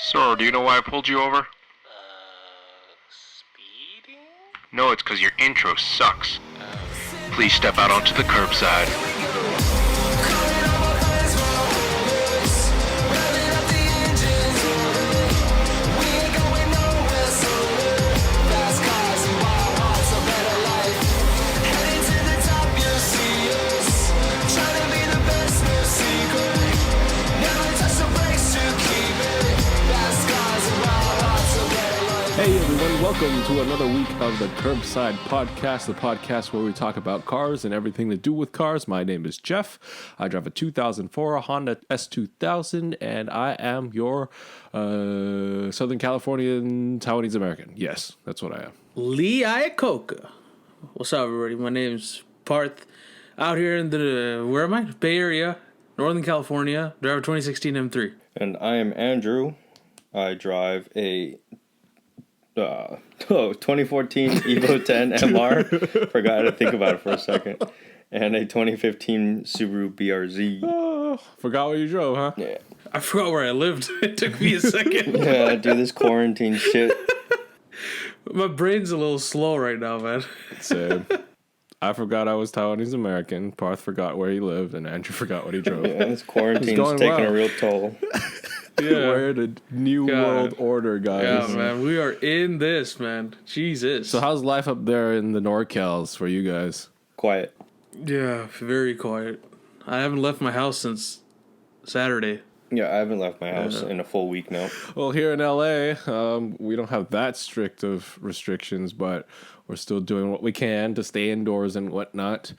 Sir, do you know why I pulled you over? Speeding? No, it's because your intro sucks. Please step out onto the curbside. Hey everyone, welcome to another week of the Curbside Podcast, the podcast where we talk about cars and everything to do with cars. My name is Jeff. I drive a 2004 Honda S2000, and I am your Southern Californian Taiwanese American. Yes, that's what I am. Lee Iacocca. What's up, everybody? My name's Parth. Out here in the, where am I? Bay Area, Northern California. Drive a 2016 M3. And I am Andrew. I drive a 2014 Evo 10 MR. Forgot to think about it for a second. And a 2015 Subaru BRZ. Oh, forgot what you drove, huh? Yeah. I forgot where I lived. It took me a second. Yeah, do this quarantine shit. My brain's a little slow right now, man. Same. I forgot I was Taiwanese American. Parth forgot where he lived, and Andrew forgot what he drove. Yeah, this quarantine's going taking well. a real toll. Yeah. We're in a new world order, guys. Yeah, man. We are in this, man. Jesus. So how's life up there in the NorCals for you guys? Quiet. Yeah, very quiet. I haven't left my house since Saturday. Yeah, I haven't left my house in a full week now. Well, here in LA, we don't have that strict of restrictions, but we're still doing what we can to stay indoors and whatnot.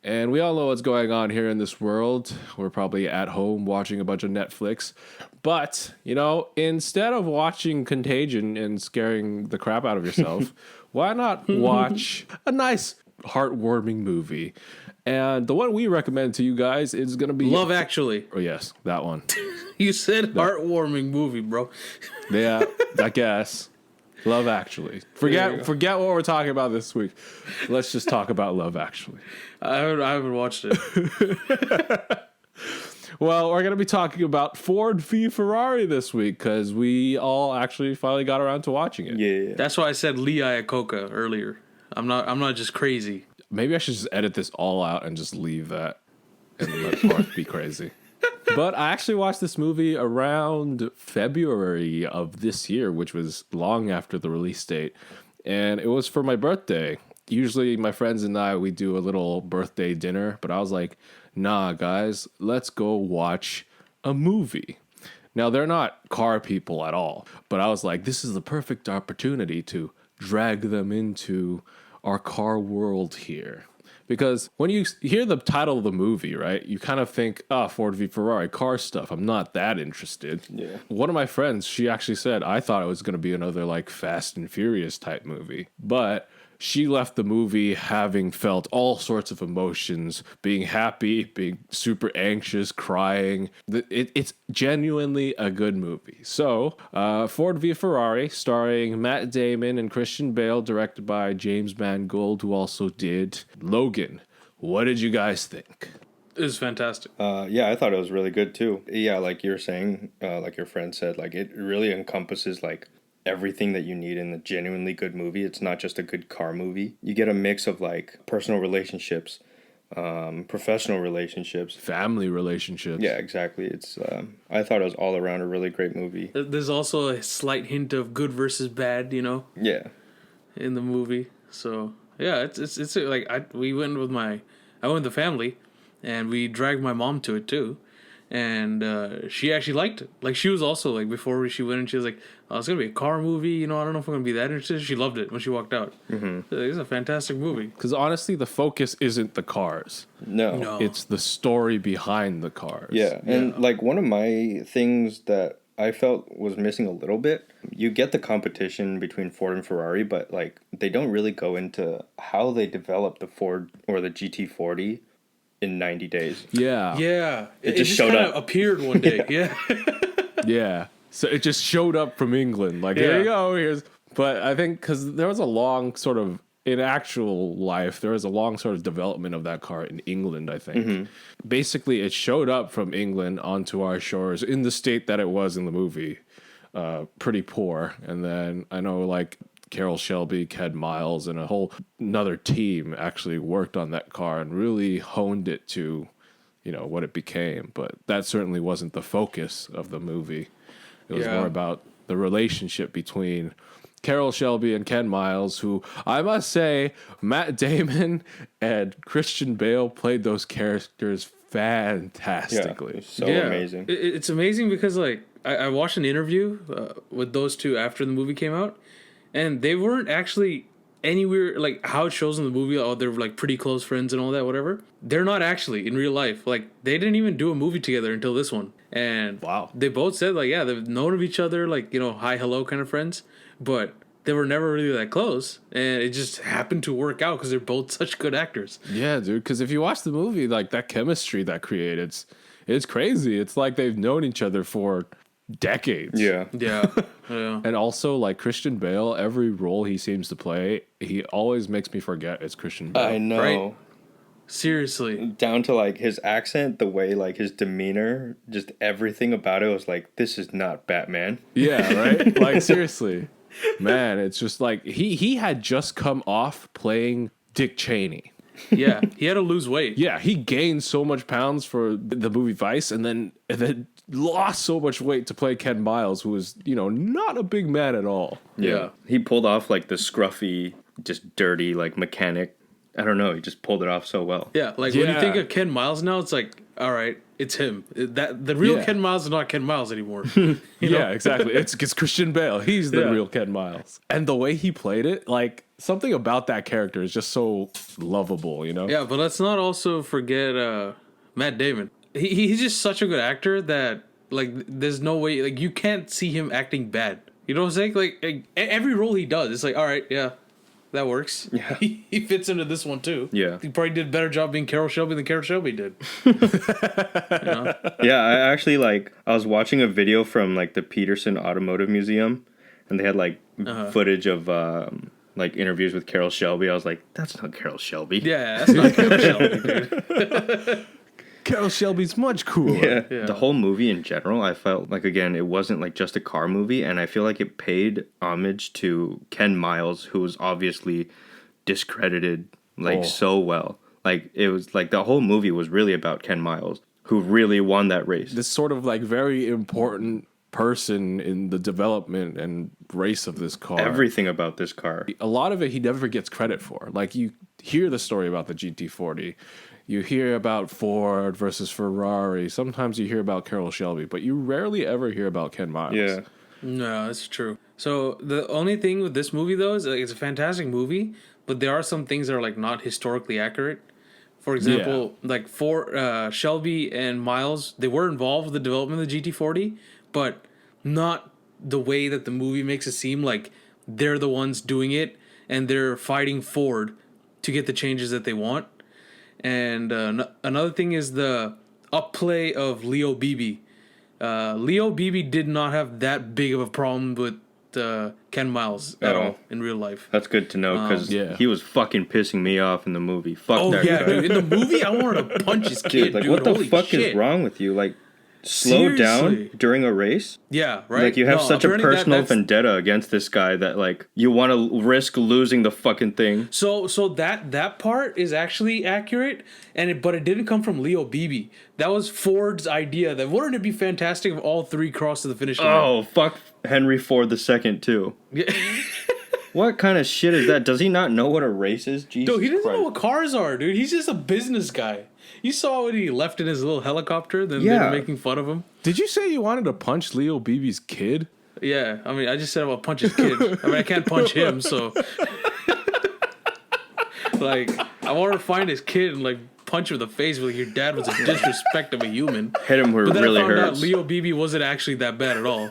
And we all know what's going on here in this world. We're probably at home watching a bunch of Netflix. But, you know, instead of watching Contagion and scaring the crap out of yourself, why not watch a nice, heartwarming movie? And the one we recommend to you guys is going to be... Love Actually. Oh, yes, that one. You said heartwarming movie, bro. Yeah, I guess. Love Actually. Forget what we're talking about this week. Let's just talk about Love Actually. I haven't watched it. Well, we're going to be talking about Ford v Ferrari this week because we all actually finally got around to watching it. Yeah. That's why I said Lee Iacocca earlier. I'm not just crazy. Maybe I should just edit this all out and just leave that and let Parth be crazy. But I actually watched this movie around February of this year, which was long after the release date. And it was for my birthday. Usually my friends and I, we do a little birthday dinner. But I was like, nah, guys, let's go watch a movie. Now, they're not car people at all. But I was like, this is the perfect opportunity to drag them into our car world here. Because when you hear the title of the movie, right, you kind of think, Ford v Ferrari, car stuff. I'm not that interested. Yeah. One of my friends, she actually said, I thought it was going to be another like Fast and Furious type movie. But she left the movie having felt all sorts of emotions, being happy, being super anxious, crying. It's genuinely a good movie. So, Ford v Ferrari, starring Matt Damon and Christian Bale, directed by James Mangold, who also did Logan. What did you guys think? It was fantastic. Yeah, I thought it was really good too. Yeah, like you're saying, like your friend said, like it really encompasses like everything that you need in a genuinely good movie. It's not just a good car movie. You get a mix of like personal relationships, professional relationships, Family relationships. Yeah, exactly. It's I thought it was all around a really great movie. There's also a slight hint of good versus bad, you know, Yeah. in the movie. So yeah, it's like I went with the family, and we dragged my mom to it too. And she actually liked it. Like, she was also, like, before she went in, she was like, oh, it's going to be a car movie, you know, I don't know if I'm going to be that interested. She loved it when she walked out. Mm-hmm. It's a fantastic movie. Because honestly, the focus isn't the cars. No. It's the story behind the cars. Yeah, and like one of my things that I felt was missing a little bit, you get the competition between Ford and Ferrari, but like they don't really go into how they developed the Ford or the GT40 in 90 days. Yeah. Yeah. It just showed up. Appeared one day. Yeah. Yeah. So it just showed up from England. Like, here you go. But I think because there was a long sort of in actual life, there was a long sort of development of that car in England, I think. Mm-hmm. Basically, it showed up from England onto our shores in the state that it was in the movie. pretty poor. And then I know like Carroll Shelby, Ken Miles, and a whole another team actually worked on that car and really honed it to, you know, what it became. But that certainly wasn't the focus of the movie. It was more about the relationship between Carroll Shelby and Ken Miles, who I must say, Matt Damon and Christian Bale played those characters fantastically. So amazing. It's amazing because like I watched an interview with those two after the movie came out, and they weren't actually anywhere like how it shows in the movie. Oh, they're like pretty close friends and all that, whatever. They're not actually in real life. Like they didn't even do a movie together until this one. And Wow. they both said like, yeah, they've known of each other, like, you know, hi, hello kind of friends, but they were never really that close, and it just happened to work out because they're both such good actors. Yeah, dude, because if you watch the movie, like that chemistry that created, it's crazy. It's like they've known each other for decades. Yeah. Yeah. Yeah. And also, like Christian Bale, every role he seems to play, he always makes me forget it's Christian Bale. I know. Right? Seriously. Down to like his accent, the way like his demeanor, just everything about it was like, this is not Batman. Yeah, right? Like, seriously. Man, it's just like he had just come off playing Dick Cheney. Yeah. He had to lose weight. Yeah, he gained so much pounds for the movie Vice and then lost so much weight to play Ken Miles, who was, you know, not a big man at all. Yeah. He pulled off like the scruffy, just dirty, like mechanic. I don't know. He just pulled it off so well. Yeah. Like when you Yeah. think of Ken Miles now, it's like, all right, it's him. That the real Yeah. Ken Miles is not Ken Miles anymore. You know? Yeah, exactly. It's Christian Bale. He's the Yeah. real Ken Miles. And the way he played it, like something about that character is just so lovable, you know? Yeah, but let's not also forget Matt Damon. He's just such a good actor that like there's no way like you can't see him acting bad. You know what I'm saying? Like every role he does, it's like, all right, yeah, that works. Yeah. He fits into this one too. Yeah. He probably did a better job being Carroll Shelby than Carroll Shelby did. You know? Yeah, I actually like, I was watching a video from like the Peterson Automotive Museum, and they had like footage of like interviews with Carroll Shelby. I was like, that's not Carroll Shelby. Yeah, that's not Carroll Shelby, dude. Carroll Shelby's much cooler. Yeah. The whole movie in general, I felt like, again, it wasn't like just a car movie, and I feel like it paid homage to Ken Miles, who was obviously discredited like so well. Like it was like the whole movie was really about Ken Miles, who really won that race. This sort of like very important person in the development and race of this car. Everything about this car. A lot of it he never gets credit for. Like you hear the story about the GT40. You hear about Ford versus Ferrari. Sometimes you hear about Carroll Shelby, but you rarely ever hear about Ken Miles. Yeah. No, that's true. So the only thing with this movie though is like, it's a fantastic movie, but there are some things that are like not historically accurate. For example, like for Shelby and Miles, they were involved with the development of the GT40, but not the way that the movie makes it seem like they're the ones doing it and they're fighting Ford to get the changes that they want. And another thing is the upplay of Leo Beebe. Leo Beebe did not have that big of a problem with Ken Miles at all in real life. That's good to know, because he was fucking pissing me off in the movie. Fuck that guy. Dude. In the movie, I wanted to punch his kid, Like, dude. what the Holy fuck shit. is wrong with you? Like, slow down Seriously. during a race? Yeah, right? Like, you have such a apparently personal that's- vendetta against this guy that, like, you want to risk losing the fucking thing. So that part is actually accurate, but it didn't come from Leo Beebe. That was Ford's idea. That wouldn't it be fantastic if all three crossed to the finish line? Oh, fuck Henry Ford II, too. Yeah. What kind of shit is that? Does he not know what a race is? Jesus Dude, he doesn't Christ. know what cars are, dude. He's just a business guy. You saw when he left in his little helicopter, then they were making fun of him. Did you say you wanted to punch Leo Beebe's kid? Yeah, I mean, I just said I'm gonna punch his kid. I mean, I can't punch him, so like, I wanted to find his kid and like punch him in the face. Like, your dad was a disrespect of a human. Hit him where But it then really I found hurts. out Leo Beebe wasn't actually that bad at all.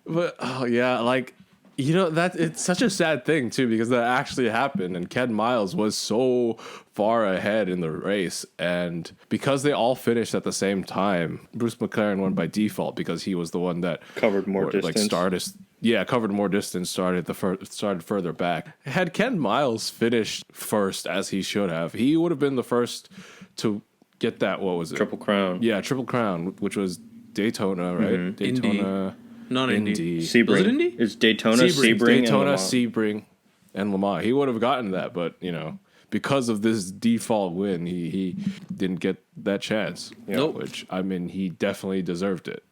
But like, you know, that it's such a sad thing too, because that actually happened, and Ken Miles was so far ahead in the race, and because they all finished at the same time, Bruce McLaren won by default because he was the one that Covered more distance. Covered more distance, started further back. Had Ken Miles finished first as he should have, he would have been the first to get that, what was it? Triple Crown. Yeah, Triple Crown, which was Daytona, right? Mm-hmm. Daytona. Not Indy. Indy. Sebring. Was it Indy? It's Daytona, Sebring. Sebring, Daytona, and Le Mans. Sebring, and Le Mans. He would have gotten that, but because of this default win, he didn't get that chance. Nope. Which I mean, he definitely deserved it.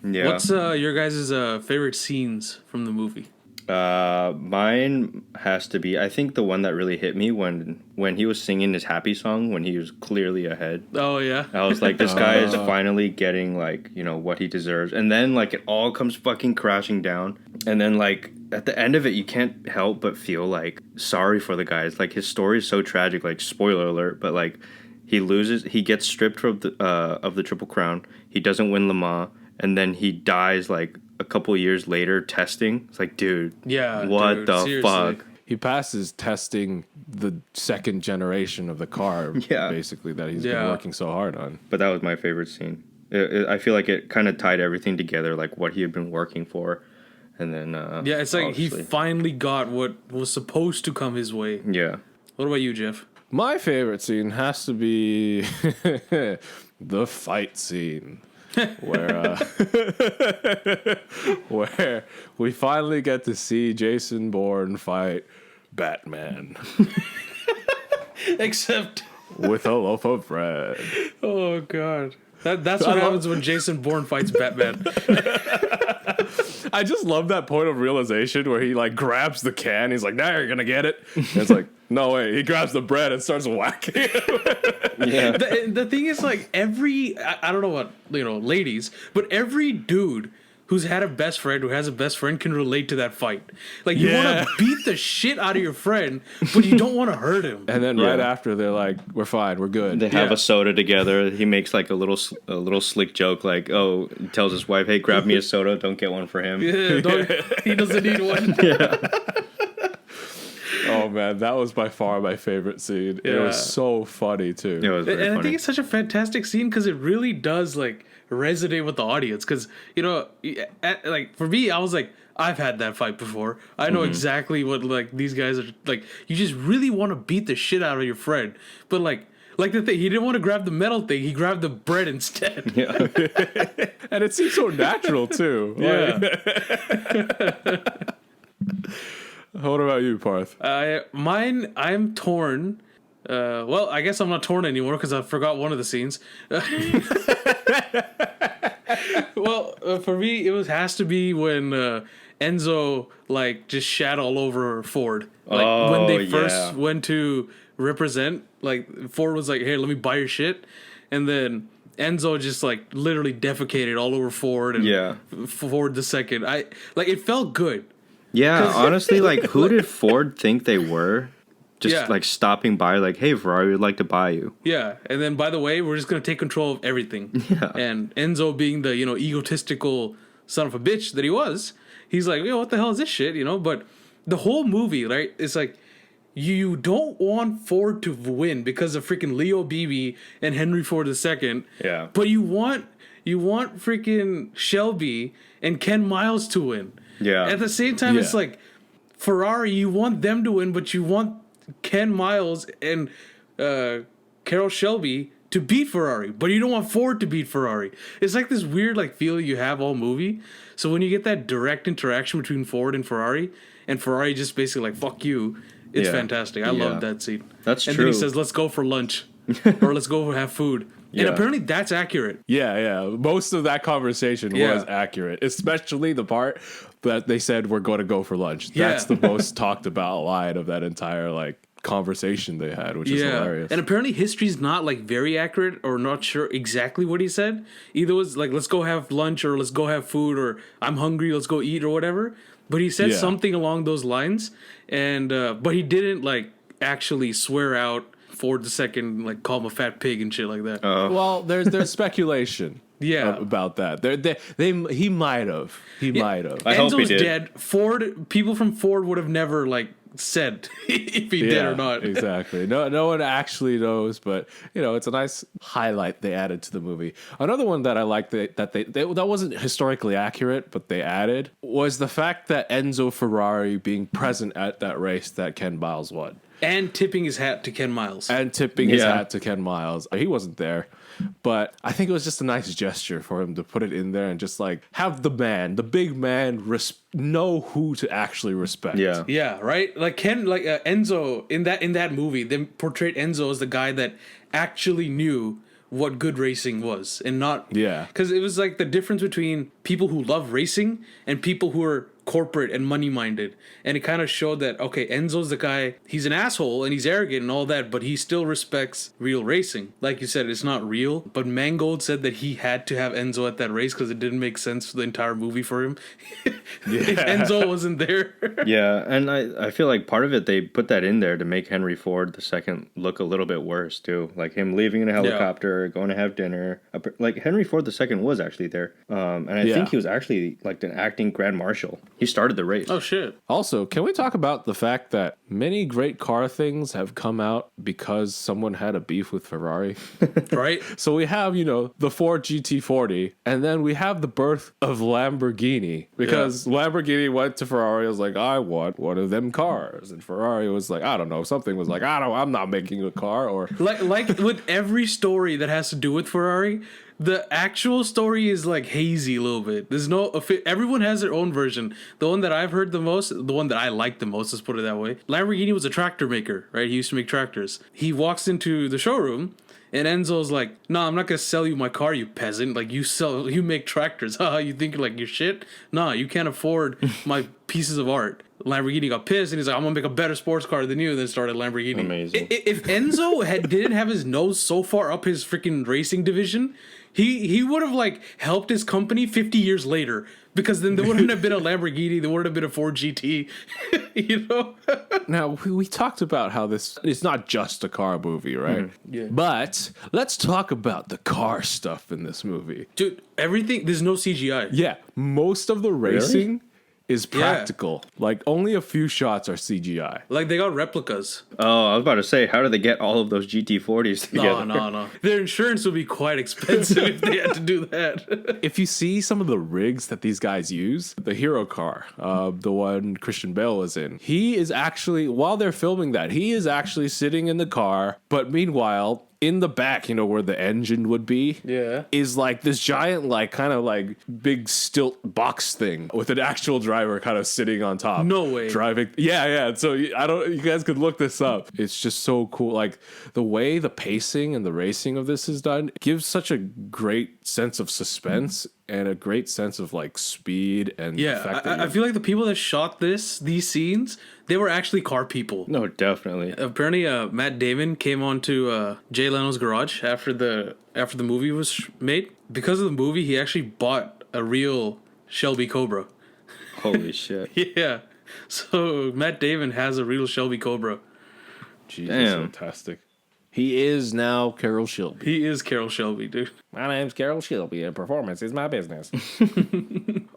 Yeah. What's your guys' favorite scenes from the movie? Mine has to be, I think the one that really hit me when he was singing his happy song when he was clearly ahead. Oh yeah. I was like, this guy is finally getting like, what he deserves. And then like it all comes fucking crashing down. And then like at the end of it, you can't help but feel like sorry for the guys. Like his story is so tragic, like spoiler alert, but like he gets stripped of the Triple Crown. He doesn't win Le Mans, and then he dies like a couple years later testing. It's like, dude, Yeah. what dude, the seriously. fuck? He passes testing the second generation of the car, Yeah. basically, that he's been working so hard on. But that was my favorite scene. I feel like it kind of tied everything together, like what he had been working for. And then, Yeah, it's like obviously- he finally got what was supposed to come his way. Yeah. What about you, Jeff? My favorite scene has to be the fight scene. where where we finally get to see Jason Bourne fight Batman Except, with a loaf of bread. oh god, that's what happens when Jason Bourne fights Batman. I just love that point of realization where he like grabs the can. He's like, "Now you're gonna get it." And it's like, no way. He grabs the bread and starts whacking it. Yeah. The thing is, like, I don't know what, ladies, but every dude who's had a best friend, who has a best friend, can relate to that fight. Like, you want to beat the shit out of your friend, but you don't want to hurt him. And then right after, they're like, "We're fine. We're good." They have a soda together. He makes like a little slick joke, like, "Oh," he tells his wife, "Hey, grab me a soda. Don't get one for him." Yeah, he doesn't need one. Oh man, that was by far my favorite scene. It was so funny too. It was very And I funny. think it's such a fantastic scene because it really does like resonate with the audience. Because like for me, I was like, I've had that fight before. I know exactly what like these guys are like. You just really want to beat the shit out of your friend, but like the thing, he didn't want to grab the metal thing. He grabbed the bread instead. Yeah. And it seems so natural too. Yeah. What about you, Parth? I'm torn. Well, I guess I'm not torn anymore because I forgot one of the scenes. Well, for me, has to be when Enzo like just shat all over Ford. Like when they first went to represent, like Ford was like, "Hey, let me buy your shit," and then Enzo just like literally defecated all over Ford and Ford the second. It felt good. Yeah, honestly, like, who did Ford think they were? Just, like, stopping by, like, "Hey, Ferrari, would like to buy you." Yeah, and then, by the way, we're just going to take control of everything. Yeah. And Enzo being the, egotistical son of a bitch that he was, he's like, what the hell is this shit, But the whole movie, right, it's like, you don't want Ford to win because of freaking Leo Beebe and Henry Ford II. Yeah. But you want freaking Shelby and Ken Miles to win. Yeah. At the same time, it's like Ferrari, you want them to win, but you want Ken Miles and Carroll Shelby to beat Ferrari, but you don't want Ford to beat Ferrari. It's like this weird like feeling you have all movie. So when you get that direct interaction between Ford and Ferrari just basically like, "Fuck you," it's fantastic. I love that scene. That's and true. then he says, "Let's go for lunch," or "Let's go have food." And apparently that's accurate. Yeah. Most of that conversation was accurate, especially the part that they said we're going to go for lunch. That's the most talked about line of that entire like conversation they had, which is hilarious. And apparently history's not like very accurate or not sure exactly what he said. Either it was like, "Let's go have lunch," or "Let's go have food," or "I'm hungry, let's go eat," or whatever. But he said something along those lines, and but he didn't like actually swear out Ford II, like call him a fat pig and shit like that. Well, there's speculation. About that. He might have. I hope he Enzo's did. dead. People from Ford would have never like said if he did or not. Exactly. No one actually knows, but it's a nice highlight they added to the movie. Another one that I liked that wasn't historically accurate, but they added was the fact that Enzo Ferrari being present at that race that Ken Miles won. And tipping his hat to Ken Miles. And tipping his hat to Ken Miles. He wasn't there. But I think it was just a nice gesture for him to put it in there and just like have the big man, know who to actually respect. Yeah. Yeah, right? Like Enzo in that movie, they portrayed Enzo as the guy that actually knew what good racing was and not because it was like the difference between people who love racing and people who are corporate and money minded, and it kind of showed that okay, Enzo's the guy, he's an asshole and he's arrogant and all that, but he still respects real racing. Like you said, it's not real, but Mangold said that he had to have Enzo at that race because it didn't make sense for the entire movie for him. If Enzo wasn't there. Yeah, and I feel like part of it they put that in there to make Henry Ford II look a little bit worse too, like him leaving in a helicopter, going to have dinner. Like Henry Ford II was actually there, and I think he was actually like an acting grand marshal. He started the race. Oh shit. Also, can we talk about the fact that many great car things have come out because someone had a beef with Ferrari? Right? So we have, the Ford GT40, and then we have the birth of Lamborghini because Lamborghini went to Ferrari, was like, I want one of them cars. And Ferrari was like, I don't know, something was like, I'm not making a car. Or like with every story that has to do with Ferrari, the actual story is like hazy a little bit. There's no everyone has their own version. The one that I've heard the most, the one that I like the most, let's put it that way. Lamborghini was a tractor maker, right? He used to make tractors. He walks into the showroom and Enzo's like, "No, I'm not gonna sell you my car, you peasant. Like you make tractors. Haha, you think like you're shit? No, you can't afford my pieces of art." Lamborghini got pissed and he's like, "I'm gonna make a better sports car than you," and then started Lamborghini. Amazing. If Enzo didn't have his nose so far up his freaking racing division, he would have like helped his company 50 years later, because then there wouldn't have been a Lamborghini, there would have been a Ford GT. Now, we talked about how this is not just a car movie, right? Mm-hmm. Yeah. But let's talk about the car stuff in this movie. Dude, everything, there's no CGI. Yeah, most of the racing is practical. Like, only a few shots are CGI. Like, they got replicas. Oh, I was about to say, how did they get all of those GT40s together? No. Their insurance would be quite expensive if they had to do that. If you see some of the rigs that these guys use, the hero car, the one Christian Bale was in, he is actually, while they're filming that, he is actually sitting in the car, but meanwhile, in the back, where the engine would be, is like this giant, like kind of like big stilt box thing with an actual driver kind of sitting on top. No way. Driving. Yeah. So you guys could look this up. It's just so cool. Like the way the pacing and the racing of this is done gives such a great sense of suspense and a great sense of like speed and the fact that I feel like the people that shot these scenes, they were actually car people. No, definitely. Apparently, Matt Damon came on to Jay Leno's garage after the movie was made. Because of the movie, he actually bought a real Shelby Cobra. Holy shit. Yeah. So Matt Damon has a real Shelby Cobra. Jesus, Damn. fantastic. He is now Carroll Shelby. He is Carroll Shelby, dude. My name's Carroll Shelby, and performance is my business.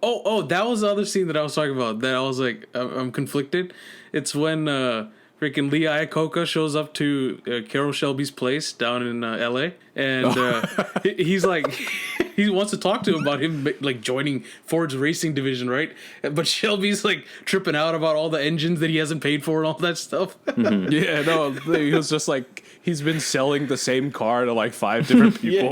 Oh, that was the other scene that I was talking about. That I was like, I'm conflicted. It's when freaking Lee Iacocca shows up to Carroll Shelby's place down in L.A. and he's like, he wants to talk to him about him like joining Ford's racing division, right? But Shelby's like tripping out about all the engines that he hasn't paid for and all that stuff. Mm-hmm. Yeah, no, he was just like, he's been selling the same car to like 5 different people.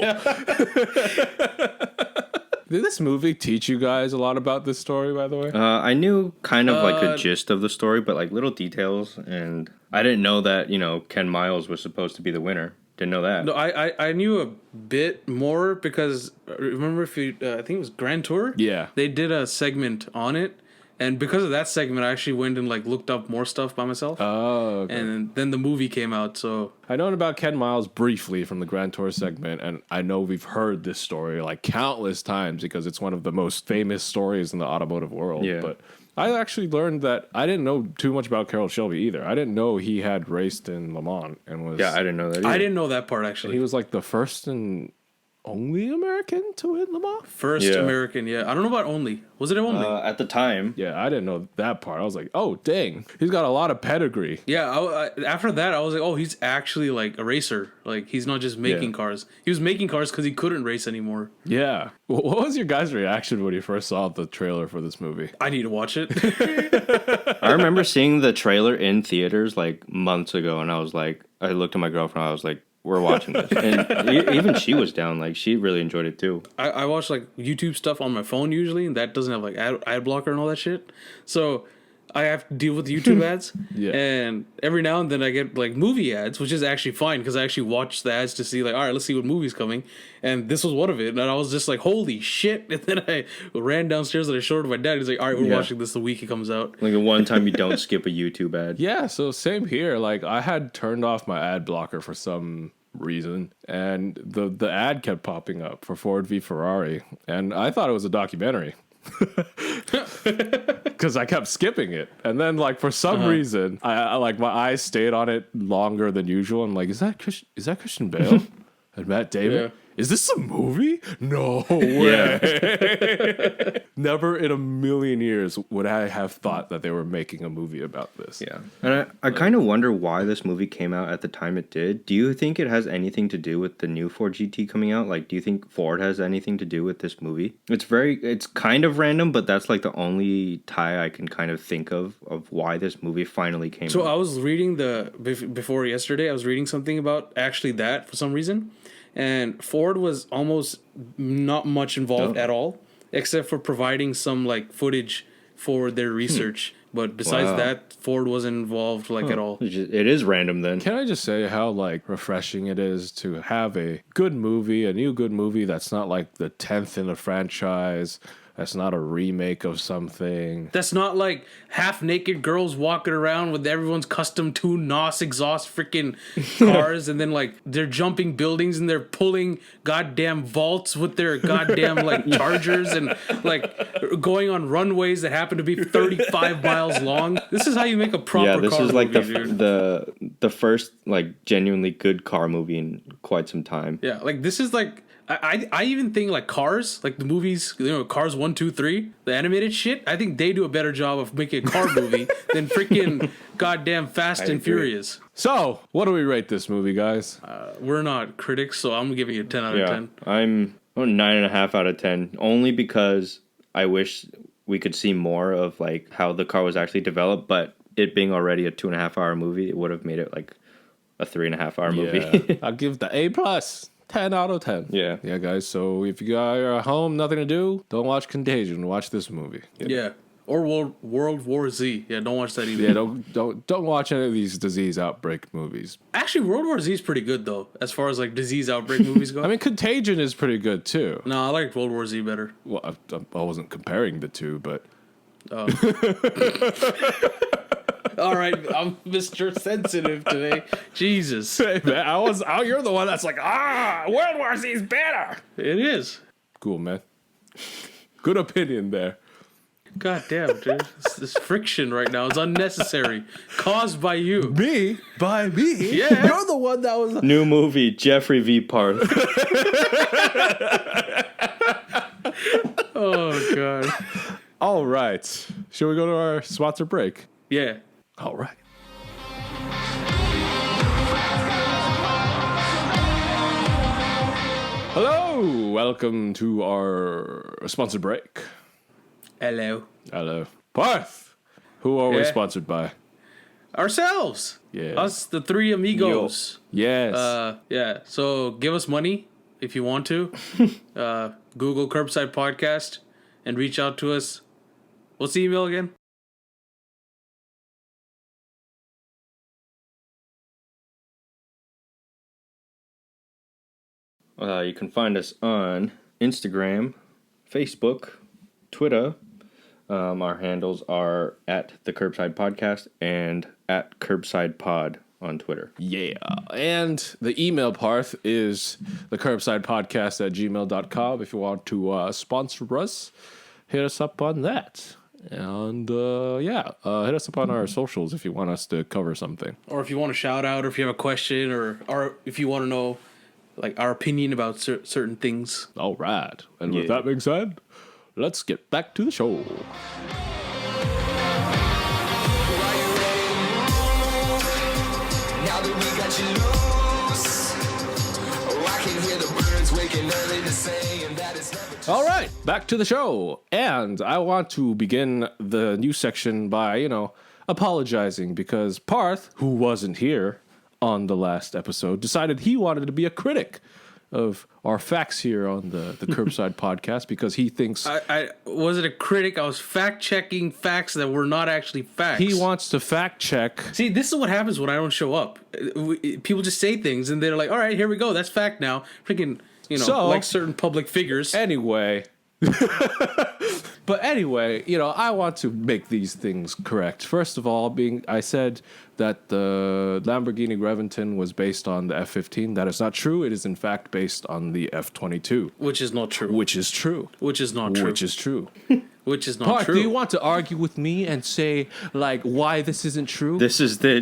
Did this movie teach you guys a lot about this story, by the way? I knew kind of like a gist of the story, but like little details, and I didn't know that, Ken Miles was supposed to be the winner. Didn't know that. No, I knew a bit more because remember I think it was Grand Tour? Yeah. They did a segment on it. And because of that segment, I actually went and like looked up more stuff by myself. Oh, okay. And then the movie came out, so I known about Ken Miles briefly from the Grand Tour segment, and I know we've heard this story like countless times because it's one of the most famous stories in the automotive world. Yeah. But I actually learned that I didn't know too much about Carroll Shelby either. I didn't know he had raced in Le Mans and was. Yeah, I didn't know that either. I didn't know that part actually. He was like the first and only American to win them all? First Yeah. American, yeah. I don't know about only. Was it only? At the time. Yeah, I didn't know that part. I was like, oh, dang. He's got a lot of pedigree. Yeah, after that, I was like, oh, he's actually like a racer. Like, he's not just making cars. He was making cars because he couldn't race anymore. Yeah. What was your guys' reaction when you first saw the trailer for this movie? I need to watch it. I remember seeing the trailer in theaters like months ago, and I was like, I looked at my girlfriend, I was like, we're watching this. And even she was down. Like, she really enjoyed it too. I watch like YouTube stuff on my phone usually, and that doesn't have like ad blocker and all that shit. So I have to deal with YouTube ads. Yeah. And every now and then I get like movie ads, which is actually fine because I actually watch the ads to see like, all right, let's see what movie's coming. And this was one of it. And I was just like, holy shit. And then I ran downstairs and I showed it to my dad. He's like, all right, we're watching this the week it comes out. Like, the one time you don't skip a YouTube ad. Yeah, so same here. Like, I had turned off my ad blocker for some reason, and the ad kept popping up for Ford v Ferrari, and I thought it was a documentary. Because I kept skipping it, and then like for some reason, I like my eyes stayed on it longer than usual. I'm like, is that Christian Bale and Matt Damon? Yeah. Is this a movie? No way. Never in a million years would I have thought that they were making a movie about this. Yeah. And I kind of wonder why this movie came out at the time it did. Do you think it has anything to do with the new Ford GT coming out? Like, do you think Ford has anything to do with this movie? It's kind of random, but that's like the only tie I can kind of think of why this movie finally came out. So I was reading before yesterday, I was reading something about actually that for some reason. And Ford was almost not much involved at all, except for providing some like footage for their research. But besides that, Ford wasn't involved like at all. It is random then. Can I just say how like refreshing it is to have a good movie, a new good movie that's not like the 10th in a franchise, that's not a remake of something. That's not like half-naked girls walking around with everyone's custom-tuned NOS exhaust freaking cars, and then like they're jumping buildings and they're pulling goddamn vaults with their goddamn like chargers and like going on runways that happen to be 35 miles long. This is how you make a proper this car is like movie, dude. the first like genuinely good car movie in quite some time. Yeah, like this is like I even think like Cars, like the movies, Cars 1, 2, 3, the animated shit. I think they do a better job of making a car movie than freaking goddamn Fast and agree. Furious. So, what do we rate this movie, guys? We're not critics, so I'm giving it a 10 out of 10. I'm a 9.5 out of 10, only because I wish we could see more of like how the car was actually developed, but it being already a 2.5 hour movie, it would have made it like a 3.5 hour movie. I'll give the A+. 10 out of 10. Yeah. Yeah, guys. So if you are at home, nothing to do, don't watch Contagion. Watch this movie. Yeah. Or World War Z. Yeah, don't watch that either. Yeah, don't watch any of these disease outbreak movies. Actually, World War Z is pretty good, though, as far as like disease outbreak movies go. I mean, Contagion is pretty good, too. No, I like World War Z better. Well, I wasn't comparing the two, but... All right, I'm Mr. Sensitive today. Jesus. Hey, man, you're the one that's like, World War Z is better. It is. Cool, man. Good opinion there. God damn, dude. This friction right now is unnecessary. Caused by you. Me? By me? Yeah. You're the one that was... New movie, Jeffrey v. Parth. Oh, God. All right. Shall we go to our sponsor break? Yeah. All right. Hello. Welcome to our sponsor break. Hello. Hello. Parth. Who are we Yeah. sponsored by? Ourselves. Yeah. Us, the three amigos. Yes. Yeah. So give us money if you want to. Google Curbside Podcast and reach out to us. What's the email again? You can find us on Instagram, Facebook, Twitter. Our handles are at the Curbside Podcast and at Curbside Pod on Twitter. Yeah. And the email, Parth, is the curbside podcast at gmail.com. If you want to sponsor us, hit us up on that. And hit us up on our socials if you want us to cover something. Or if you want a shout out, or if you have a question, or if you want to know like our opinion about certain things. All right. And with that being said, let's get back to the show. Now that we got you loose, I can hear the birds waking early to say, and that is never too All right, back to the show. And I want to begin the new section by, apologizing because Parth, who wasn't here on the last episode, decided he wanted to be a critic of our facts here on the Curbside podcast because he thinks... I wasn't a critic. I was fact-checking facts that were not actually facts. He wants to fact-check... See, this is what happens when I don't show up. People just say things, and they're like, all right, here we go. That's fact now. Freaking, like certain public figures. Anyway... But anyway, I want to make these things correct. First of all, I said that the Lamborghini Reventon was based on the F-15. That is not true. It is in fact based on the F-22. Which is not true. Which is true. Which is not true. Which is true. Which is not Parth, true. do you want to argue with me and say why this isn't true? This is the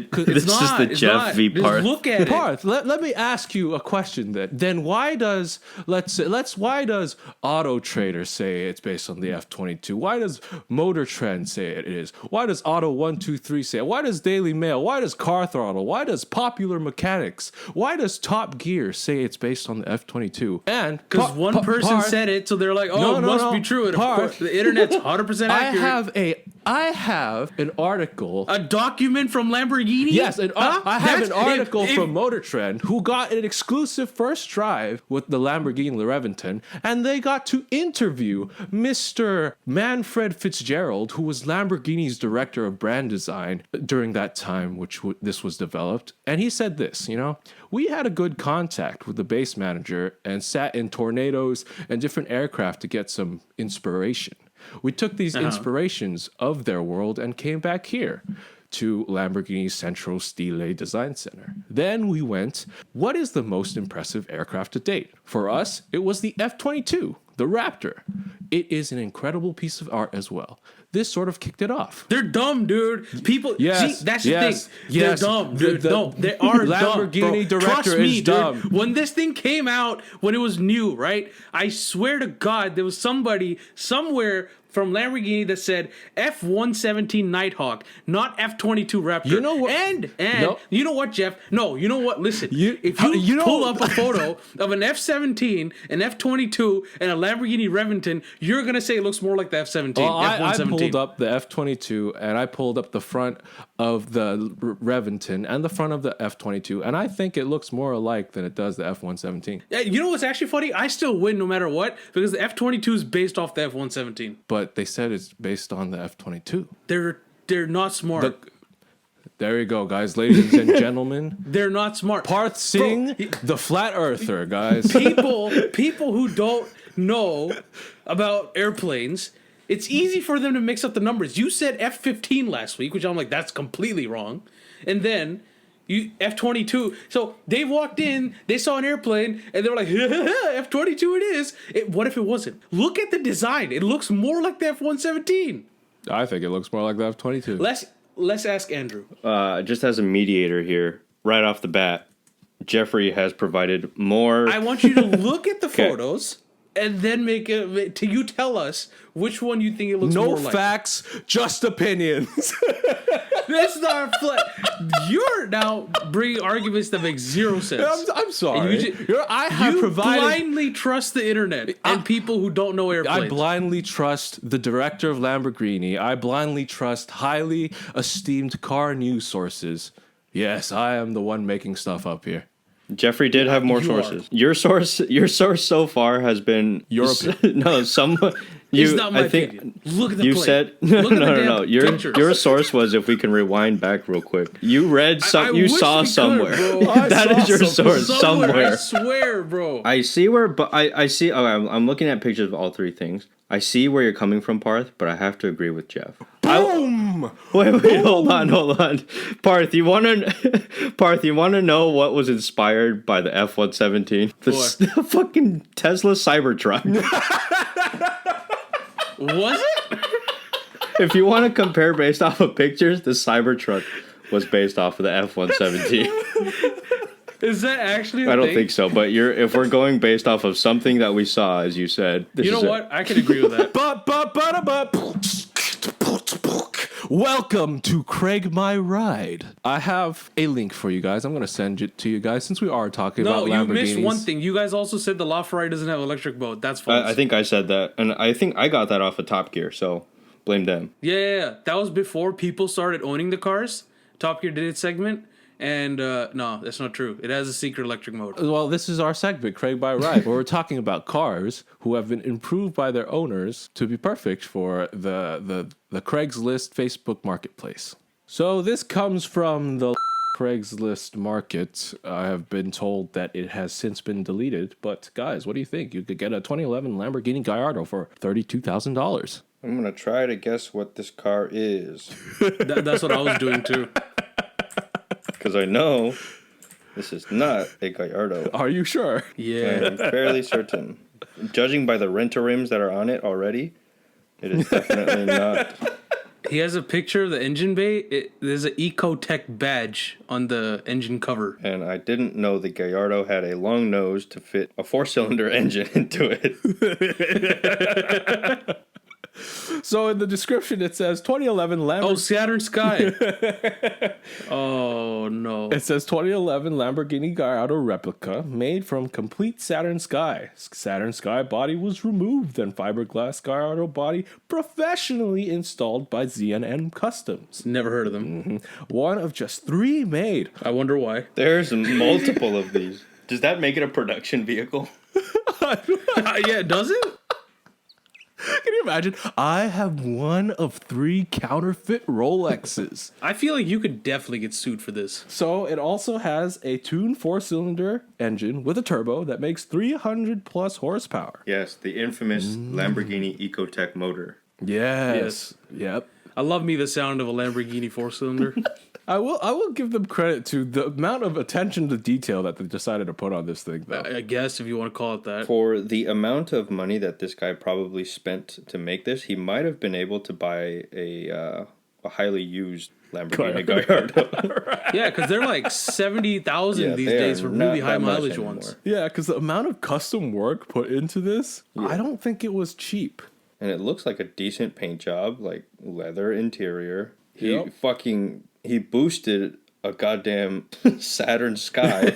Jeff v. Just Parth. look at Parth, let me ask you a question then. Then why does Auto Trader say it's based on the F-22? Why does Motor Trend say it is? Why does Auto 123 say it? Why does Daily Mail? Why does Car Throttle? Why does Popular Mechanics? Why does Top Gear say it's based on the F-22? And because one person said it, so they're like, "Oh, it must be true." And of course, the internet's 100% accurate. I have an article. A document from Lamborghini? Yes, I have an article from Motor Trend who got an exclusive first drive with the Lamborghini Reventon, and they got to interview Mr. Manfred Fitzgerald, who was Lamborghini's director of brand design during that time which this was developed. And he said this, we had a good contact with the base manager and sat in Tornadoes and different aircraft to get some inspiration. We took these inspirations of their world and came back here to Lamborghini's Central Stile Design Center. Then we went, what is the most impressive aircraft to date? For us, it was the F-22, the Raptor. It is an incredible piece of art as well. This sort of kicked it off. They're dumb, dude. People, yes, see, that's the yes, thing. yes. They're dumb, dude. No, they are Lamborghini dumb, bro. director Trust me, is dumb. Dude. When this thing came out, when it was new, right? I swear to God, there was somebody somewhere from Lamborghini that said F-117 Nighthawk, not F-22 Raptor. You know what? And no. You know what, Jeff? No, you know what? Listen, if you pull up a photo of an F-17, an F-22, and a Lamborghini Reventon, you're gonna say it looks more like the F-17. Well, I F-117. pulled up the F-22 and I pulled up the front of the Reventon and the front of the F-22, and I think it looks more alike than it does the F-117. Yeah, you know what's actually funny? I still win no matter what because the F-22 is based off the F-117. But they said it's based on the F-22. They're not smart. There you go, guys, ladies and gentlemen. They're not smart. Parth Singh, the flat earther, guys. People who don't know about airplanes, it's easy for them to mix up the numbers. You said F-15 last week, which I'm like, that's completely wrong. And then you F-22. So they walked in, they saw an airplane, and they were like, F-22 it is. What if it wasn't? Look at the design. It looks more like the F-117. I think it looks more like the F-22. Let's ask Andrew. Just as a mediator here, right off the bat, Jeffrey has provided more. I want you to look at the photos and then you tell us which one you think it looks more like. No facts, just opinions. That's not you're now bringing arguments that make zero sense. I'm sorry. You blindly trust the internet and people who don't know airplanes. I blindly trust the director of Lamborghini. I blindly trust highly esteemed car news sources. Yes, I am the one making stuff up here. Jeffrey did have more sources. Your source so far has been your opinion. No, it's not my opinion. Look at the you plate. said no. Your source was, if we can rewind back real quick. You read some. You saw somewhere. That is your source somewhere. I swear, bro. I see where, but I see. Oh, I'm looking at pictures of all three things. I see where you're coming from, Parth, but I have to agree with Jeff. Boom! Wait, hold on. Parth, you want to know what was inspired by the F-117? The fucking Tesla Cybertruck. Was it? If you want to compare based off of pictures, the Cybertruck was based off of the F-117. Is that actually a I don't thing? think so, but if we're going based off of something that we saw, as you said, You know what? I can agree with that. Welcome to Craig My Ride. I have a link for you guys. I'm going to send it to you guys since we are talking No, about you Lamborghinis. missed one thing. You guys also said the LaFerrari doesn't have electric mode. That's false. I think I said that, and I think I got that off of Top Gear, so blame them. Yeah. That was before people started owning the cars. Top Gear did its segment. And no, that's not true. It has a secret electric mode. Well, this is our segment, Craig by Ride, where we're talking about cars who have been improved by their owners to be perfect for the Craigslist Facebook marketplace. So this comes from the Craigslist market. I have been told that it has since been deleted. But guys, what do you think? You could get a 2011 Lamborghini Gallardo for $32,000. I'm going to try to guess what this car is. That's what I was doing too. Because I know this is not a Gallardo. Are you sure? Yeah. I'm fairly certain. Judging by the rent-a-rims that are on it already, it is definitely not. He has a picture of the engine bay. There's an Ecotech badge on the engine cover. And I didn't know the Gallardo had a long nose to fit a 4-cylinder engine into it. So in the description it says 2011 Lamborghini. Oh, Saturn Sky. Oh, no. It says 2011 Lamborghini Gallardo replica made from complete Saturn Sky. Saturn Sky body was removed and fiberglass Gallardo body professionally installed by ZNN Customs. Never heard of them. One of just 3 made. I wonder why. There's multiple of these. Does that make it a production vehicle? Yeah, does it? Can you imagine? I have one of 3 counterfeit Rolexes. I feel like you could definitely get sued for this. So it also has a tuned 4-cylinder engine with a turbo that makes 300 plus horsepower. Yes, the infamous Lamborghini Ecotech motor. Yes. Yep. I love me the sound of a Lamborghini 4-cylinder. I will give them credit to the amount of attention to detail that they decided to put on this thing, though. I guess, if you want to call it that. For the amount of money that this guy probably spent to make this, he might have been able to buy a highly used Lamborghini Gallardo. Yeah, because they're like 70,000 these they days are for not really high that much mileage anymore. ones. Yeah, because the amount of custom work put into this, I don't think it was cheap. And it looks like a decent paint job, like leather interior. Yep. He boosted a goddamn Saturn Sky.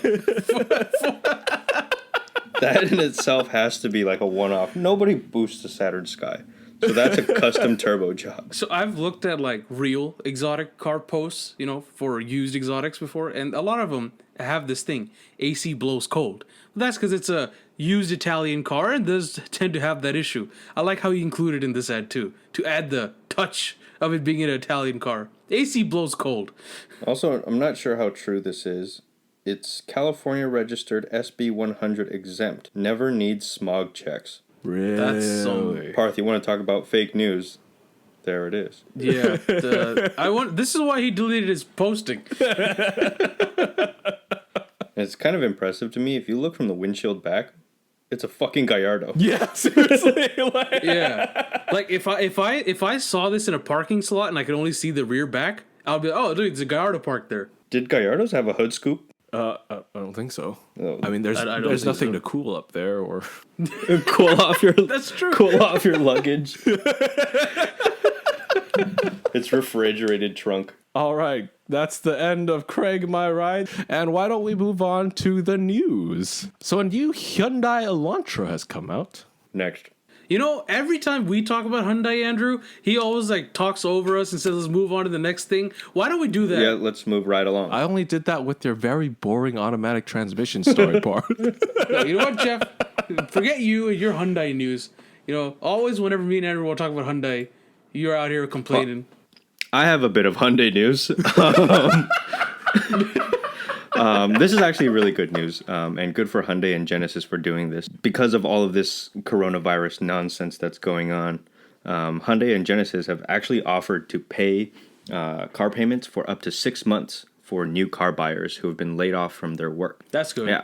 That in itself has to be like a one-off. Nobody boosts a Saturn Sky. So that's a custom turbo job. So I've looked at like real exotic car posts, for used exotics before, and a lot of them have this thing, AC blows cold. But that's because it's a used Italian car and does tend to have that issue. I like how he included in this ad too, to add the touch of it being an Italian car. AC blows cold. Also, I'm not sure how true this is. It's California registered SB 100 exempt. Never needs smog checks. Really? That's some Parth, you want to talk about fake news? There it is. yeah. This is why he deleted his posting. And it's kind of impressive to me. If you look from the windshield back, it's a fucking Gallardo. Yeah, seriously. Yeah, like if I saw this in a parking slot and I could only see the rear back, I'll be like, oh, dude, it's a Gallardo parked there. Did Gallardos have a hood scoop? I don't think so. No. I mean, there's I don't there's think nothing so. to cool up there, or Cool off your That's true. Cool off your luggage. It's refrigerated trunk. all right. That's the end of Craig My Ride, and why don't we move on to the news? So a new Hyundai Elantra has come out. Next. Every time we talk about Hyundai, Andrew, he always like talks over us and says, let's move on to the next thing. Why don't we do that? Yeah, let's move right along. I only did that with their very boring automatic transmission story part. No, you know what, Jeff? Forget you and your Hyundai news. Always whenever me and Andrew will talk about Hyundai, you're out here complaining. I have a bit of Hyundai news. This is actually really good news, and good for Hyundai and Genesis for doing this. Because of all of this coronavirus nonsense that's going on, Hyundai and Genesis have actually offered to pay car payments for up to 6 months for new car buyers who have been laid off from their work. That's good. Yeah.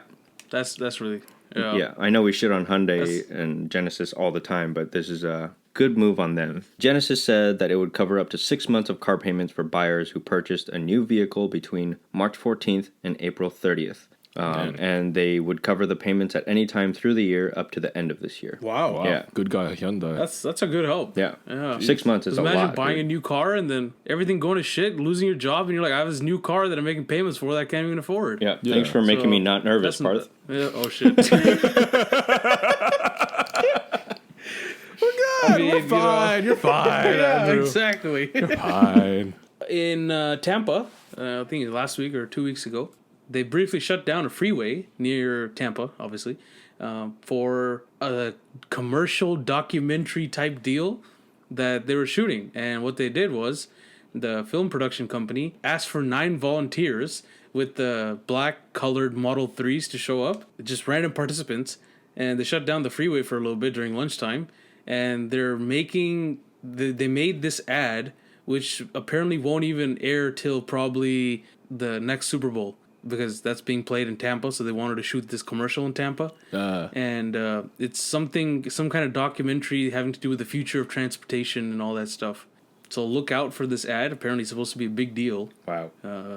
That's really... Yeah, I know we shit on Hyundai and Genesis all the time, but this is a good move on them. Genesis said that it would cover up to 6 months of car payments for buyers who purchased a new vehicle between March 14th and April 30th. And they would cover the payments at any time through the year up to the end of this year. Wow. Yeah. Good guy, Hyundai. That's a good help. Yeah. Yeah. 6 months is a lot. Imagine buying dude. a new car and then everything going to shit, losing your job, and you're like, I have this new car that I'm making payments for that I can't even afford. Yeah. Thanks for making me not nervous, Parth. Yeah. Oh shit. I mean, We're fine. You're fine. Yeah, Andrew. exactly. Fine. In Tampa, I think it was last week or 2 weeks ago, they briefly shut down a freeway near Tampa, obviously, for a commercial documentary type deal that they were shooting. And what they did was the film production company asked for 9 volunteers with the black colored Model 3s to show up, just random participants. And they shut down the freeway for a little bit during lunchtime. And they're making, they made this ad, which apparently won't even air till probably the next Super Bowl, because that's being played in Tampa, so they wanted to shoot this commercial in Tampa. And it's some kind of documentary having to do with the future of transportation and all that stuff. So look out for this ad. Apparently it's supposed to be a big deal. Wow.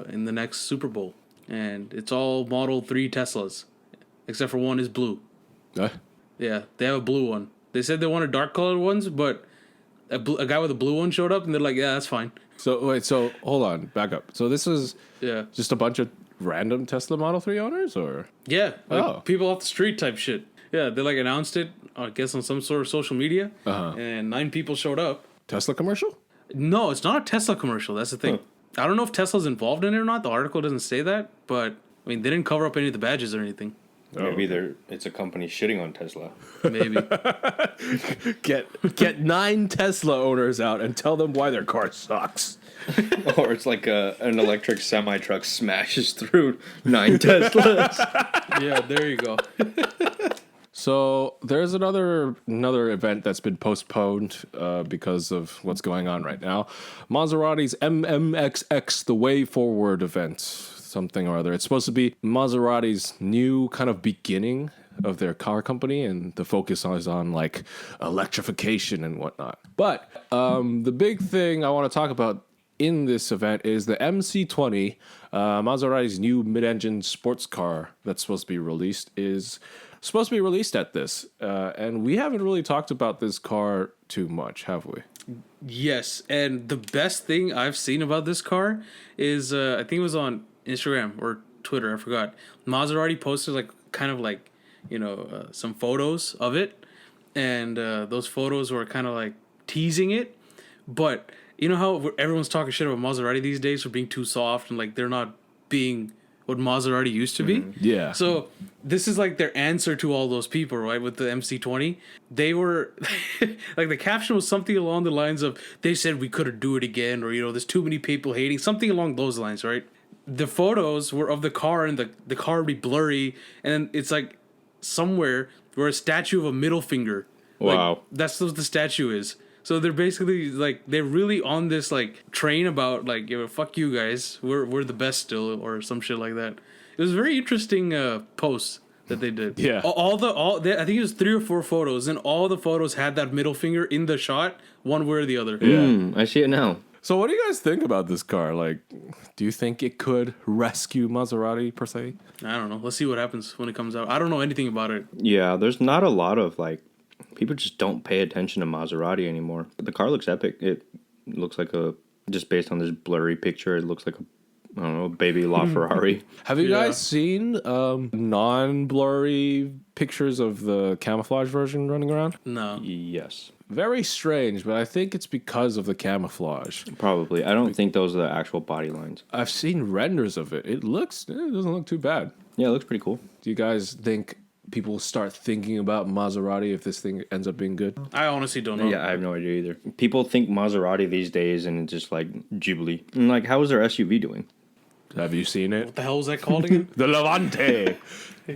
In the next Super Bowl. And it's all Model 3 Teslas, except for one is blue. Yeah, they have a blue one. They said they wanted dark colored ones, but a guy with a blue one showed up, and they're like, yeah, that's fine. So wait, so hold on, back up. So this is Yeah. just a bunch of random Tesla Model 3 owners, or Yeah, like Oh. people off the street type shit. Yeah, they like announced it, I guess, on some sort of social media, and 9 people showed up. Tesla commercial? No, it's not a Tesla commercial. That's the thing. I don't know if Tesla's involved in it or not. The article doesn't say that, but I mean, they didn't cover up any of the badges or anything. Maybe it's a company shitting on Tesla. Maybe. Get 9 Tesla owners out and tell them why their car sucks. Or it's like an electric semi-truck smashes through 9 Teslas. Yeah, there you go. So there's another event that's been postponed because of what's going on right now. Maserati's MMXX, the Way Forward event, something or other. It's supposed to be Maserati's new kind of beginning of their car company, and the focus is on like electrification and whatnot. But the big thing I want to talk about in this event is the MC20, Maserati's new mid-engine sports car that's supposed to be released at this. And we haven't really talked about this car too much, have we? Yes, and the best thing I've seen about this car is, I think it was on Instagram or Twitter, I forgot. Maserati posted some photos of it, and those photos were kind of like teasing it. But you know how everyone's talking shit about Maserati these days for being too soft and like they're not being what Maserati used to be? Yeah. So this is like their answer to all those people, right? With the MC20, they were like, the caption was something along the lines of, they said we couldn't do it again, or there's too many people hating, something along those lines, right? The photos were of the car, and the car would be blurry, and it's like somewhere where a statue of a middle finger. Wow. Like, that's what the statue is. So they're basically like, they're really on this like train about like, fuck you guys, we're the best still, or some shit like that. It was a very interesting post that they did. Yeah. I think it was 3 or 4 photos, and all the photos had that middle finger in the shot, one way or the other. I see it now. So what do you guys think about this car? Like, do you think it could rescue Maserati per se? I don't know. Let's see what happens when it comes out. I don't know anything about it. Yeah, there's not a lot of like, people just don't pay attention to Maserati anymore. But the car looks epic. It looks like just based on this blurry picture, it looks like a baby LaFerrari. Have you guys seen non-blurry pictures of the camouflage version running around? No. Yes. Very strange, but I think it's because of the camouflage. Probably. I don't think those are the actual body lines. I've seen renders of it. It doesn't look too bad. Yeah, it looks pretty cool. Do you guys think people start thinking about Maserati if this thing ends up being good? I honestly don't know. Yeah, I have no idea either. People think Maserati these days and it's just like Ghibli. And like, how is their SUV doing? Have you seen it? What the hell was that called again? The Levante.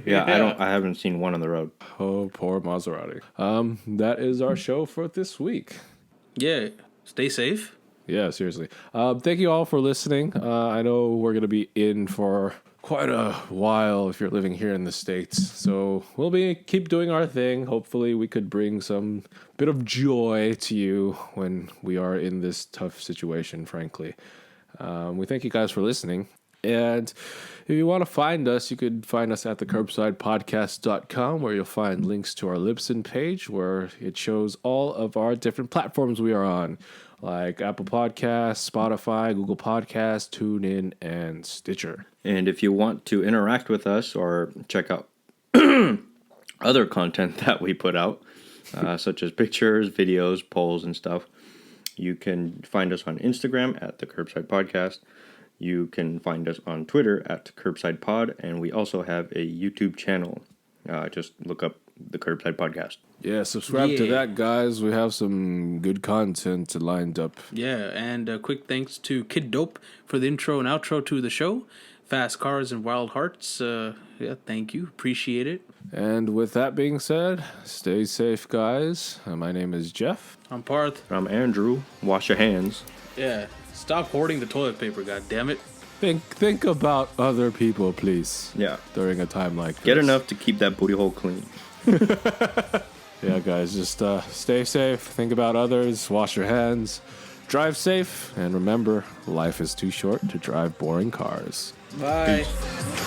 Yeah, I haven't seen one on the road. Oh, poor Maserati. That is our show for this week. Yeah. Stay safe. Yeah, seriously. Thank you all for listening. I know we're going to be in for quite a while if you're living here in the States. So we'll keep doing our thing. Hopefully we could bring some bit of joy to you when we are in this tough situation, frankly. We thank you guys for listening. And if you want to find us, you could find us at thecurbsidepodcast.com, where you'll find links to our Libsyn page, where it shows all of our different platforms we are on, like Apple Podcasts, Spotify, Google Podcasts, TuneIn, and Stitcher. And if you want to interact with us or check out other content that we put out, such as pictures, videos, polls, and stuff, you can find us on Instagram at the Curbside Podcast. You can find us on Twitter at Curbside Pod, and we also have a YouTube channel. Just look up the Curbside Podcast. Yeah, subscribe to that, guys. We have some good content lined up. Yeah, and a quick thanks to Kid Dope for the intro and outro to the show. Fast Cars and Wild Hearts. Yeah, thank you. Appreciate it. And with that being said, stay safe, guys. My name is Jeff. I'm Parth. I'm Andrew. Wash your hands. Yeah, stop hoarding the toilet paper, goddammit. Think about other people, please. Yeah. During a time like this. Get enough to keep that booty hole clean. Yeah, guys, just stay safe. Think about others. Wash your hands. Drive safe. And remember, life is too short to drive boring cars. Bye. Peace.